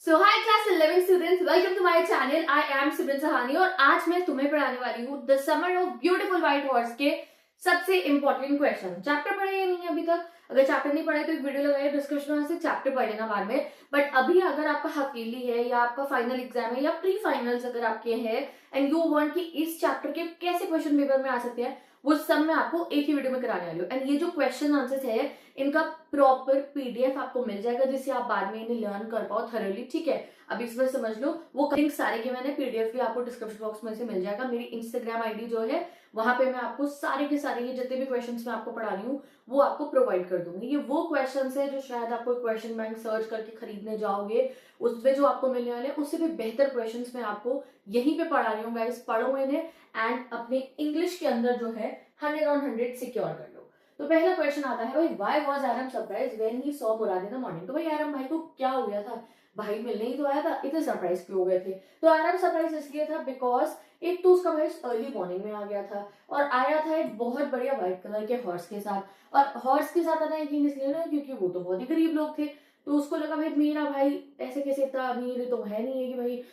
So hi class 11 students, welcome to my channel. I am Simran Sahani और आज मैं तुम्हें पढ़ाने वाली हूँ the summer of beautiful white horse के सबसे इंपॉर्टेंट क्वेश्चन। चैप्टर पढ़े या नहीं अभी तक? अगर चैप्टर नहीं पढ़े तो एक वीडियो लगाइए डिस्क्रिप्शन में, से चैप्टर पढ़ लेना बाद में। बट अभी अगर आपका हफीली है या आपका फाइनल एग्जाम है या प्री फाइनल्स अगर आपके हैं एंड यू वांट कि इस चैप्टर के कैसे क्वेश्चन पेपर में आ सकते हैं, वो सब मैं आपको एक ही वीडियो में कराने वाली हूँ। एंड ये जो क्वेश्चन आंसर्स है इनका प्रॉपर पीडीएफ आपको मिल जाएगा जिससे आप बाद में इन्हें लर्न कर पाओ थरोली। ठीक है, अब इस बार समझ लो। वो लिंक सारे के मैंने पीडीएफ भी आपको डिस्क्रिप्शन बॉक्स में से मिल जाएगा। मेरी इंस्टाग्राम आईडी जो है वहां पे मैं आपको सारे के सारे ये जितने भी क्वेश्चंस मैं आपको पढ़ा रही हूँ वो आपको प्रोवाइड कर दूंगी। ये वो क्वेश्चंस है जो शायद आपको क्वेश्चन बैंक सर्च करके खरीदने जाओगे उसमें जो आपको मिलने वाले उससे भी बेहतर क्वेश्चंस मैं आपको यहीं पे पढ़ा रही हूँ। गाइस पढ़ो इन्हें एंड अपने इंग्लिश के अंदर जो है 100 on 100 सिक्योर कर लो। तो पहला क्वेश्चन आता है भाई, why was Aram surprise when he saw Mourad in the morning. तो भाई आरम भाई को क्या हो गया था, भाई मिलने ही तो आया था, इतने सरप्राइज क्यों हो गए थे? तो आरम सरप्राइज इसलिए था बिकॉज एक तो उसका भाई अर्ली मॉर्निंग में आ गया था और आया था एक बहुत बढ़िया व्हाइट कलर के हॉर्स के साथ। और हॉर्स के साथ आना यकीन इसलिए ना क्योंकि वो तो बहुत ही गरीब लोग थे। तो उसको लगा भाई मेरा भाई ऐसे कैसे इतना अमीर तो है नहीं है कि भाई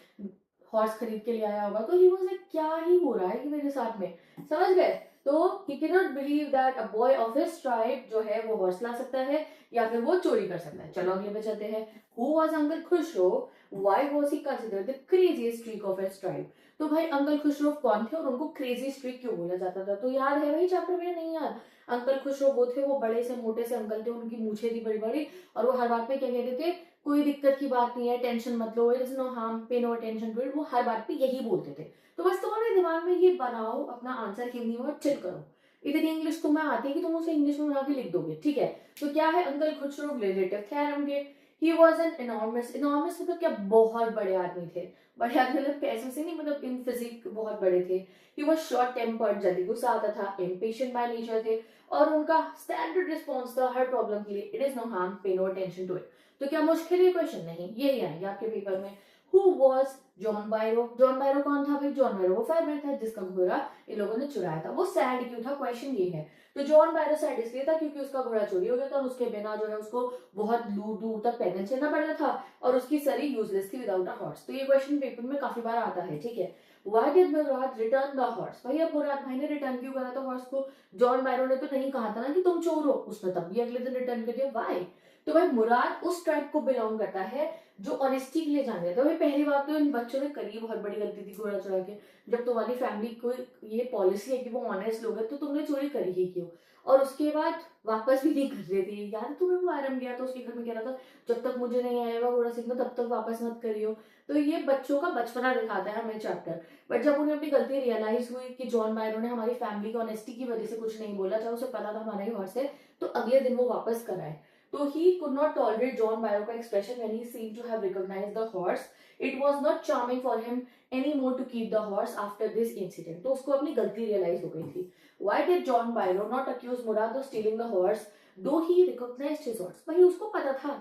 हॉर्स खरीद के ले आया होगा। तो ही वाज लाइक क्या ही हो रहा है कि मेरे साथ में, समझ गए? तो he can not believe that a boy of his tribe जो है वो हॉर्स ला सकता है या फिर वो चोरी कर सकता है। चलो अगले पे चलते हैं। Who was uncle Khusro, why was he considered the craziest streak of his tribe. तो भाई अंकल खुसरो कौन थे और उनको क्रेजी स्ट्रीक क्यों बोला जाता था? तो याद है भाई चैप्टर में? नहीं याद? अंकल खुसरो वो थे, वो बड़े से मोटे से अंकल थे, उनकी मूछें थी बड़ी बड़ी और वो हर बात में क्या कहते थे, कोई दिक्कत की बात नहीं है, टेंशन मत लो, it is no harm, pay no attention to it. वो हर बात पे यही बोलते थे। तो बस तुम अपने दिमाग में ये बनाओ अपना आंसर हिंदी में और चिल करो। इतनी इंग्लिश तुम्हें आती है कि तुम उसे इंग्लिश में बना के लिख दोगे। ठीक है, तो क्या है, अंकल खुसरो रिलेटिव थे आरम के। He was an enormous, enormous मतलब क्या, बहुत बड़े आदमी थे। बड़े आदमी मतलब पैसों से नहीं, मतलब इन फिजिक बहुत बड़े थे। ही वॉज शॉर्ट टेम्पर्ड, जल्दी गुस्सा आता था, इम्पेशेंट बाय नेचर थे और उनका स्टैंडर्ड रिस्पॉन्स था हर प्रॉब्लम के लिए, it is no harm, pay no attention to it. तो क्या मुश्किल है क्वेश्चन? नहीं, यही आएंगे आपके पेपर में। Who was John Byro. John Byro कौन था भाई? जॉन बायरो वो फायरमैन था जिसका घोड़ा इन लोगों ने चुराया था। वो सैड क्यों था, क्वेश्चन ये है। तो जॉन बायरो सैड इसलिए था क्योंकि उसका घोड़ा चोरी हो गया था और उसके बिना जो है उसको बहुत दूर दूर तक पैदल चलना पड़ रहा था और उसकी सरी यूजलेस थी विदाउट अ हॉर्स। तो ये क्वेश्चन पेपर में काफी बार आता है। ठीक है, why did Murad return the horse. भाई अब मुराद भाई ने रिटर्न क्यों करा था हॉर्स को? जॉन बायरो ने तो नहीं कहा था ना कि तुम चोर हो, उसने तब भी अगले दिन रिटर्न कर दिया। व्हाई? तो भाई मुराद उस ट्राइब को बिलोंग करता है जो ऑनेस्टी के लिए जाने जाता है। भाई पहली बात तो इन बच्चों ने करी बहुत बड़ी गलती थी घोड़ा चुरा के। जब तुम्हारी फैमिली को ये पॉलिसी है कि वो ऑनेस्ट लोग हैं तो तुमने चोरी करी ही क्यों? और उसके बाद वापस भी नहीं कर रहे थे। याद है तुम्हें वो आरम गया तो उसके घर में कह रहा था जब तक मुझे नहीं आएगा घोड़ा सीखना तब तक वापस मत करियो। तो ये बच्चों का बचपना दिखाता है हमें चैप्टर। बट जब उन्हें अपनी गलती रियलाइज हुई कि जॉन बायरो ने हमारी फैमिली की ऑनेस्टी की वजह से कुछ नहीं बोला, चाहे उसे पता था हमारा ही हॉर्स है, तो अगले दिन वो वापस कराए। तो he could not tolerate John Barrow का expression when he seemed to have recognized the horse. It was not charming for him anymore to keep the horse after this incident. तो उसको अपनी गलती रियलाइज हो गई थी। Why did John Barrow not accuse Murad of stealing the horse, though he recognized his horse? भाई उसको पता था।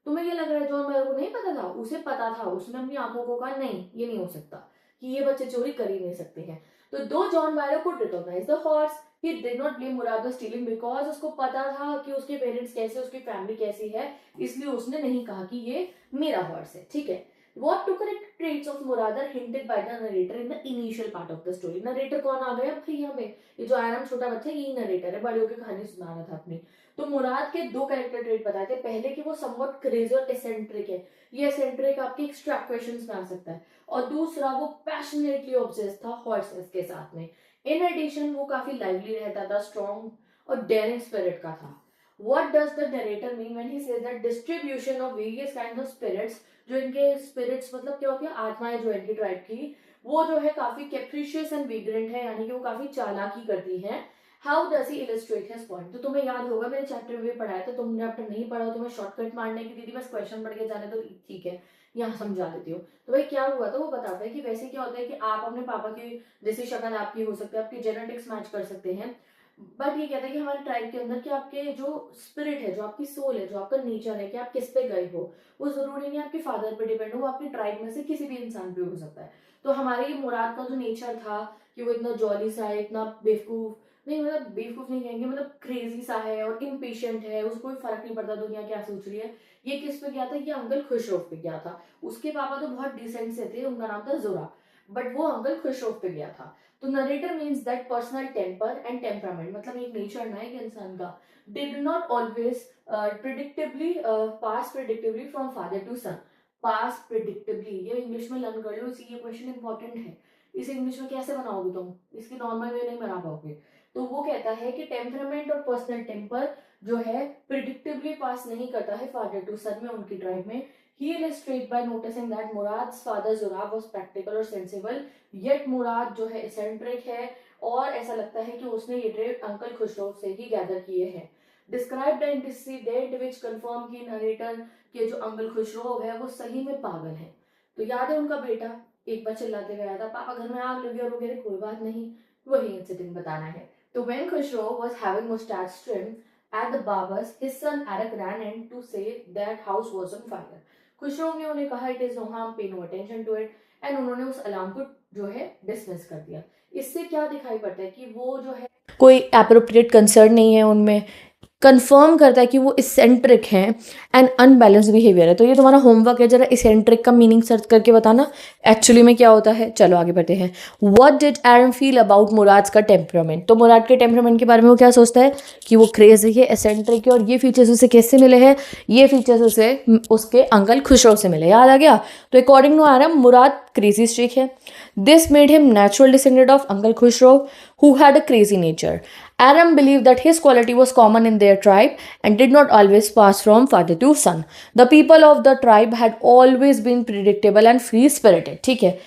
तुम्हें क्या लग रहा है जॉन बायरो को नहीं पता था? उसे पता था, उसने अपनी आंखों को कहा नहीं ये नहीं हो सकता, कि ये बच्चे चोरी कर ही नहीं सकते हैं। तो दो John बायरो could recognize the horse, he did not blame Murad stealing because उसको पता था कि उसके पेरेंट्स कैसे, उसकी फैमिली कैसी है, इसलिए उसने नहीं कहा कि ये मेरा हॉर्स है। ठीक है, what two correct traits of Murad are hinted by the narrator in the initial part of the story? Narrator कौन आ गया भाई यहाँ पे? ये जो आराम छोटा बच्चा है यही नरेटर है, बड़े होकर कहानी सुना रहा था अपनी। तो मुराद के दो कैरेक्टर ट्रेट बताए थे। पहले कि वो समवट क्रेजी और एसेंट्रिक है, ये एसेंट्रिक आपके एक्स्ट्रा क्वेश्चंस में आ सकता है। और दूसरा वो पैशनेटली ऑब्सेस्ड था हॉर्सेस के साथ में। इन एडिशन वो काफी लाइवली रहता था, स्ट्रॉन्ग और डेयरिंग स्पिरिट का था। What does the narrator mean when he says that distribution of various kinds of spirits, जो इनके spirits मतलब क्या होती है, आत्माएं जो इनकी ट्राइब की, वो जो है काफी कैप्रिशियस एंड विग्रेंट है, यानी कि वो काफी चालाकी करती हैं। How does he illustrate his point? तो तुम्हें याद होगा मैंने चैप्टर में पढ़ाया था, तुमने चैप्टर नहीं पढ़ा तो मैं शॉर्टकट मारने की दीदी बस क्वेश्चन पढ़ के जाने तो ठीक है, यहाँ समझा देती हूँ। तो भाई क्या हुआ था वो बताता है कि वैसे क्या होता है कि आप अपने पापा की जैसी शक्ल आपकी हो सकती है, आपकी जेनेटिक्स मैच कर सकते हैं। बट ये कहता है कि हमारे ट्राइब के अंदर कि आपके जो स्पिरिट है, जो आपकी सोल है, जो आपका नेचर है कि आप किस पे गए हो, वो जरूरी नहीं आपके फादर पे डिपेंड हो, वो आपकी ट्राइब में से किसी भी इंसान पे हो सकता है। तो हमारे ये मुराद का जो नेचर था कि वो इतना जॉली सा है, इतना बेवकूफ, नहीं मतलब बेवकूफ नहीं कहेंगे, मतलब क्रेजी सा है और इम्पेशेंट है, उसको कोई फर्क नहीं पड़ता दुनिया क्या सोच रही है। ये किस पे गया था? ये अंकल खुशरफ पे गया था। उसके पापा तो बहुत डिसेंट से थे, उनका नाम था जोरा, बट वो अंकल खुशरफ पे गया था। तो narrator means that personal temper and temperament, मतलब एक नेचर ना एक इंसान का, did not always predictively pass predictively from father to son. Pass predictively, ये इंग्लिश में लर्न कर लो, इसी ये क्वेश्चन इंपॉर्टेंट है। इसे इंग्लिश में कैसे बनाओगे तुम, इसकी नॉर्मल वे नहीं बना पाओगे। तो वो कहता है कि टेम्परामेंट और पर्सनल टेम्पर जो है प्रिडिक्टिवली पास नहीं करता है फादर टू सन में, उनकी ट्राइब में। He illustrates by noticing that Murad's father Zurab was practical और sensible, yet Murad जो है eccentric है, और ऐसा लगता है कि उसने ये ट्रेड अंकल खुशरो से ही गैदर किए हैं। Describe the antecedent which confirm कि नरेटर के जो अंकल खुशरो है वो सही में पागल है। तो याद है उनका बेटा एक बार चिल्लाते हुए आया था, पापा घर में आग लगी, और वो कह रहे कोई बात नहीं, वही इंसिडेंट बताना है। तो when Khushro was having mustache trim at the barber's, his son Arak ran in to say that house was on fire. Khusro ने उन्हें कहा it is no harm, pay no attention to it, and उन्होंने उस alarm को जो है dismiss कर दिया। इससे क्या दिखाई पड़ता है कि वो जो है कोई एप्रोप्रिएट कंसर्न नहीं है उनमें, कंफर्म करता है कि वो इसेंट्रिक हैं एंड अनबैलेंस बिहेवियर है। तो ये तुम्हारा होमवर्क है, जरा इसेंट्रिक का मीनिंग सर्च करके बताना एक्चुअली में क्या होता है। चलो आगे बढ़ते हैं। व्हाट डिड एरम फील अबाउट मुराद का टेम्परामेंट? तो मुराद के टेम्परामेंट के बारे में वो क्या सोचता है कि वो क्रेजी है, इसेंट्रिक है, और ये फीचर्स उसे कैसे मिले हैं? ये फीचर्स उसे उसके अंकल खुशरो से मिले। याद आ गया? तो according to Aram Mourad crazy streak है। This made him natural descendant of uncle Khosrove who had a crazy nature. Aram believed that his quality was common in their tribe and did not always pass from father to son. The people of the tribe had always been predictable and free-spirited. ठीक है,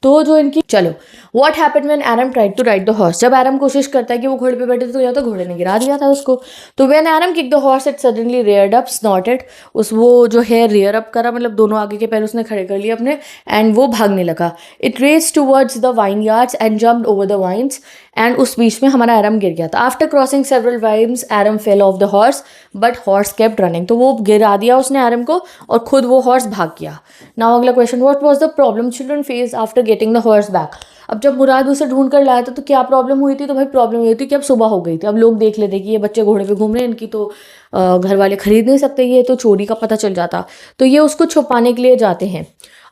तो जो इनकी, चलो what happened when Aram tried to ride the horse? जब Aram कोशिश करता है कि वो घोड़े पे बैठे तो या तो घोड़े ने गिरा दिया था उसको। तो when Aram kick the horse it suddenly reared up, snorted, उस वो जो है रेयर अप करा, मतलब दोनों आगे के पैर उसने खड़े कर लिए अपने, एंड वो भागने लगा। It race towards the vineyards and jumped over the vines, and उस बीच में हमारा एरम गिर गया था। After crossing several vines Aram fell off the horse but horse kept running. तो वो गिरा दिया उसने एरम को और खुद वो हॉर्स भाग गया। नाउ अगला question, what was the problem children face after getting the horse back? अब जब मुराद उसे ढूंढ कर लाया था तो क्या प्रॉब्लम हुई थी? तो भाई प्रॉब्लम ये थी कि अब सुबह हो गई थी, अब लोग देख लेते कि ये बच्चे घोड़े पे घूम रहे हैं, इनकी तो घर वाले खरीद नहीं सकते, ये तो चोरी का पता चल जाता। तो ये उसको छुपाने के लिए जाते हैं।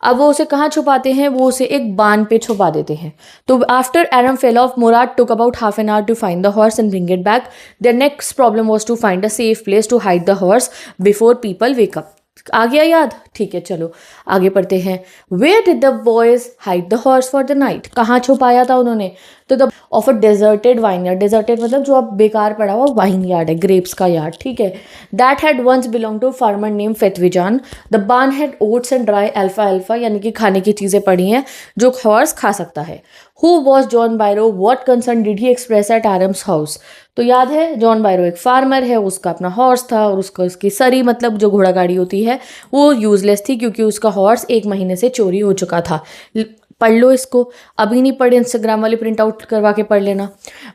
अब वो उसे कहाँ छुपाते हैं? वो उसे एक बांध पे छुपा देते हैं। तो after Aram fell off, Mourad took about half an hour to find the horse and bring it back. Their next problem was to find a safe place to hide the horse before people wake up. आ गया याद? ठीक है, चलो आगे पढ़ते हैं। Where did the boys hide the horse for the night? कहाँ छुपाया था उन्होंने? तो the of a deserted vineyard. Deserted मतलब जो अब बेकार पड़ा हुआ वाइन यार्ड है, ग्रेप्स का यार्ड, ठीक है। That had once belong to farmer name Fetvajian. The barn had oats and dry अल्फा अल्फा, यानी कि खाने की चीज़ें पड़ी हैं जो हॉर्स खा सकता है। Who was John Byro? What concern did he express at Aram's house? तो याद है जॉन बायरो एक फार्मर है, उसका अपना हॉर्स था और उसकी सरी मतलब जो घोड़ा गाड़ी होती है वो यूजलेस थी क्योंकि उसका हॉर्स 1 महीने से चोरी हो चुका था। पढ़ लो इसको, अभी नहीं पढ़े इंस्टाग्राम वाले प्रिंट आउट करवा के पढ़ लेना।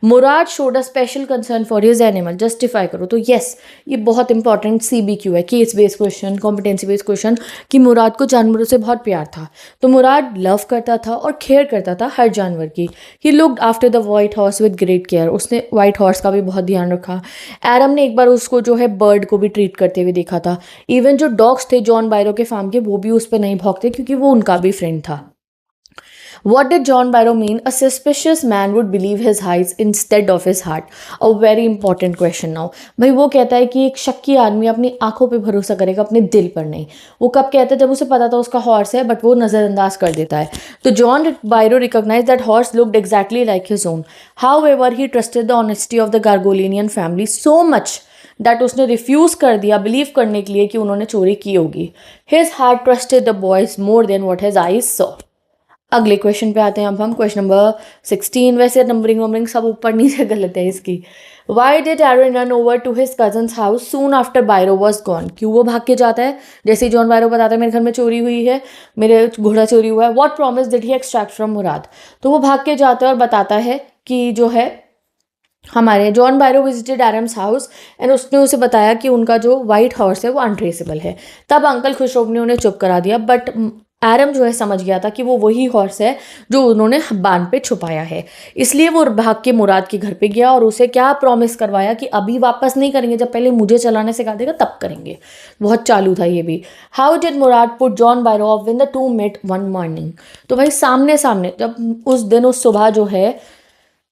Mourad showed a special concern for his animal, justify करो। तो यस, ये बहुत इंपॉर्टेंट CBQ है, case based question, competency based question, कि मुराद को जानवरों से बहुत प्यार था। तो मुराद लव करता था और केयर करता था हर जानवर की। He looked after the white horse with great care, उसने वाइट हॉर्स का भी बहुत ध्यान रखा। एरम ने एक बार उसको जो है बर्ड को भी ट्रीट करते हुए देखा था। इवन जो डॉग्स थे जॉन बायरो के फार्म के, वो भी उस पर नहीं भौंकते क्योंकि वो उनका भी फ्रेंड था। What did John Barrow mean? A suspicious man would believe his eyes instead of his heart. A very important question now. भाई वो कहता है कि एक शक्की आदमी अपनी आंखों पे भरोसा करेगा, अपने दिल पर नहीं। वो कब कहता है? जब उसे पता था उसका हॉर्स है, बट वो नज़रअंदाज कर देता है। तो John बायरो recognized that horse looked exactly like his own. However, he trusted the honesty of the Gargolian family so much that उसने रिफ्यूज़ कर दिया बिलीव करने के लिए कि उन्होंने चोरी की होगी। His heart trusted the boys more than what his eyes saw. अगले क्वेश्चन पे आते हैं अब हम, क्वेश्चन नंबर 16। वैसे नंबरिंग सब ऊपर नीचे गलत है इसकी। Why did Aaron run over to his cousin's house soon after Byro was gone? क्यों वो भाग के जाता है? जैसे ही जॉन बायरो बताता है मेरे घर में चोरी हुई है, मेरे घोड़ा चोरी हुआ है। What promise did he extract from Mourad? तो वो भाग के जाता है और बताता है कि जो है हमारे John Byro visited Aram's house and उसने उसे बताया कि उनका जो वाइट हॉर्स है वो अनट्रेसेबल है। तब अंकल खुशरोब ने उन्हें चुप करा दिया, बट एरम जो है समझ गया था कि वो वही हॉर्स है जो उन्होंने बांध पे छुपाया है, इसलिए वो भाग के मुराद के घर पे गया और उसे क्या प्रॉमिस करवाया कि अभी वापस नहीं करेंगे, जब पहले मुझे चलाने सिखा देगा तब करेंगे। बहुत चालू था ये भी। How did Mourad put John Byro off when the two met one morning. तो भाई सामने सामने जब उस दिन उस सुबह जो है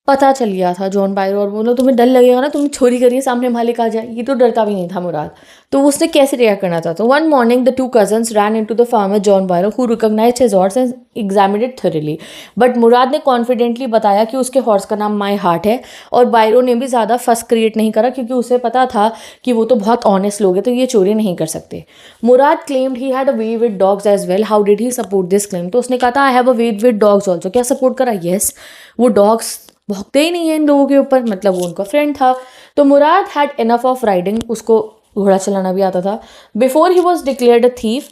पता चल गया था जॉन बायरो, और बोलो तुम्हें डर लगेगा ना, तुम चोरी करिए सामने मालिक आ जाए, ये तो डरता भी नहीं था मुराद। तो उसने कैसे रिएक्ट करना था। तो one morning the two cousins ran into the farmer John Byro who recognised his horse and examined it thoroughly. But Mourad ने कॉन्फिडेंटली बताया कि उसके हॉर्स का नाम माई हार्ट है, और बायरो ने भी ज़्यादा फस क्रिएट नहीं करा क्योंकि उसे पता था कि वो तो बहुत ऑनेस्ट लोग हैं, तो ये चोरी नहीं कर सकते। Mourad claimed he had a way with dogs as well. How did he support this claim. तो उसने कहा था I have a way with dogs also. क्या सपोर्ट करा? येस, वो डॉग्स भौंकते ही नहीं है इन लोगों के ऊपर, मतलब वो उनका फ्रेंड था। तो Mourad had enough of riding, उसको घोड़ा चलाना भी आता था। Before he was declared a thief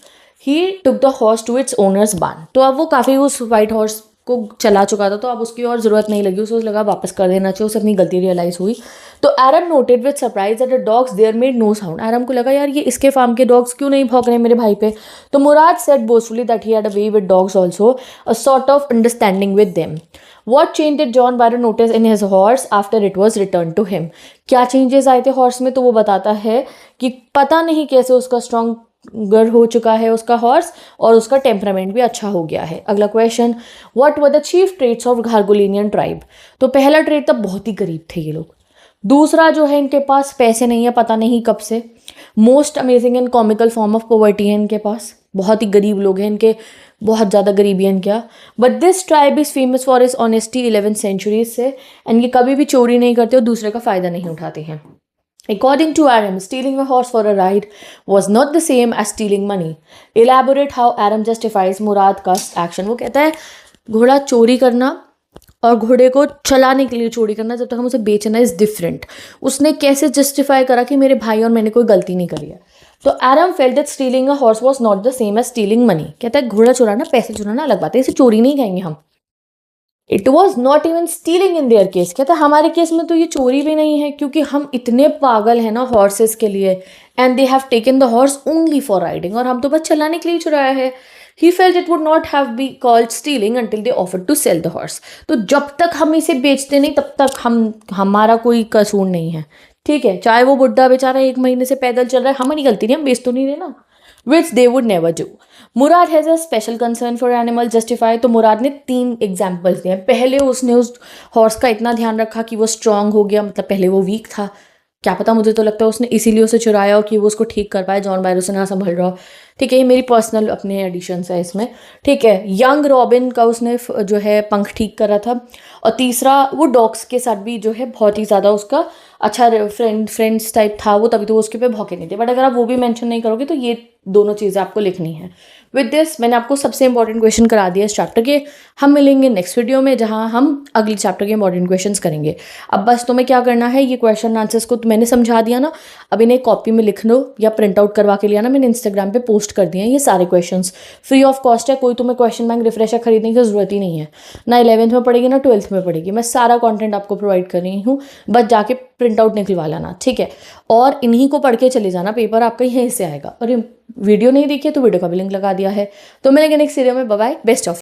he took the horse to its owners barn. तो अब वो काफ़ी उस वाइट हॉर्स को चला चुका था, तो अब उसकी और ज़रूरत नहीं लगी, उसे लगा वापस कर देना चाहिए, उसे अपनी गलती रियलाइज़ हुई। तो Aram noted with surprise that the dogs there made no sound. Aram को लगा यार ये इसके फार्म के डॉग्स क्यों नहीं भौंक रहे मेरे भाई पे। तो Mourad said boastfully that he had a way with dogs also, a sort of understanding with them. What change did John Byron notice in his horse after it was returned to him? क्या changes आए थे horse में, तो वो बताता है कि पता नहीं कैसे उसका स्ट्रॉन्गर हो चुका है उसका हॉर्स, और उसका टेम्परामेंट भी अच्छा हो गया है। अगला question, what were the chief traits of Garoghlanian tribe. तो पहला ट्रेट तब बहुत ही गरीब थे ये लोग। दूसरा जो है इनके पास पैसे नहीं है, पता नहीं कब से। Most amazing and comical form of poverty है इनके पास, बहुत ही गरीब लोग हैं इनके, बहुत ज़्यादा गरीबी है इनका। But this tribe is famous for his honesty 11th century से, एंड ये कभी भी चोरी नहीं करते और दूसरे का फ़ायदा नहीं उठाते हैं। According to Aram, stealing a horse for a ride was not the same as stealing money. Elaborate how Aram justifies मुराद का एक्शन। वो कहता है घोड़ा चोरी करना और घोड़े को चलाने के लिए चोरी करना, जब तक हम उसे बेचना इज़ डिफरेंट। उसने कैसे जस्टिफाई करा कि मेरे भाई और मैंने कोई गलती नहीं करी है। तो Aram felt that stealing a horse was not the same as stealing money. कहता है घोड़ा चुराना, पैसे चुराना अलग बात है, इसे चोरी नहीं कहेंगे हम। It was not even stealing in their case. कहता है हमारे केस में तो ये चोरी भी नहीं है, क्योंकि हम इतने पागल हैं ना हॉर्सेस के लिए, and they have taken the horse only for riding, और हम तो बस चलाने के लिए चुराया है। He felt it would not have be called stealing until they offered to sell the horse. तो जब तक हम इसे बेचते नहीं तब तक हमारा कोई कसूर नहीं है, ठीक है। चाहे वो बुढ़ा बेचारा 1 महीने से पैदल चल रहा है, हमारी गलती नहीं, हम बेच तो नहीं रहे ना। Which they would never do. Mourad has a special concern for animal justify. तो मुराद ने 3 एग्जाम्पल्स दिए। पहले उसने उस हॉर्स का इतना ध्यान रखा कि वो स्ट्रांग हो गया, मतलब पहले वो वीक था, क्या पता, मुझे तो लगता है उसने इसीलिए उसे चुराया और कि वो उसको ठीक कर पाए, जॉन बायरो से ना संभल रहा हो, ठीक है। ये मेरी पर्सनल अपने एडिशंस है इसमें, ठीक है। यंग रॉबिन का उसने जो है पंख ठीक करा था। और तीसरा वो डॉग्स के साथ भी जो है बहुत ही ज़्यादा उसका अच्छा फ्रेंड्स टाइप था वो, तभी तो उसके पे भौके नहीं थे। बट अगर आप वो भी मेंशन नहीं करोगे तो ये दोनों चीज़ें आपको लिखनी है। विद दिस मैंने आपको सबसे इंपॉर्टेंट क्वेश्चन करा दिया इस चैप्टर के। हम मिलेंगे नेक्स्ट वीडियो में जहां हम अगली चैप्टर के इंपॉर्टेंट क्वेश्चंस करेंगे। अब बस तुम्हें क्या करना है, ये क्वेश्चन आंसर्स को तो मैंने समझा दिया ना, अब इन्हें कॉपी में लिख लो या प्रिंट आउट करवा के लिया ना, मैंने इंस्टाग्राम पे पोस्ट कर दिए हैं ये सारे क्वेश्चंस, फ्री ऑफ कॉस्ट है। कोई तुम्हें क्वेश्चन बैंक रिफ्रेशर खरीदने की ज़रूरत ही नहीं है, ना 11th में पड़ेगी ना 12th में पड़ेगी। मैं सारा कॉन्टेंट आपको प्रोवाइड कर रही हूँ, बस जाके प्रिंट आउट निकलवा लाना, ठीक है। और इन्हीं को पढ़ के चले जाना, पेपर आपका यहीं से आएगा। और वीडियो नहीं देखी है तो वीडियो का भी लिंक लगा दिया है। तो मिलेंगे नेक्स्ट वीडियो में, बाय बाय, बेस्ट ऑफ।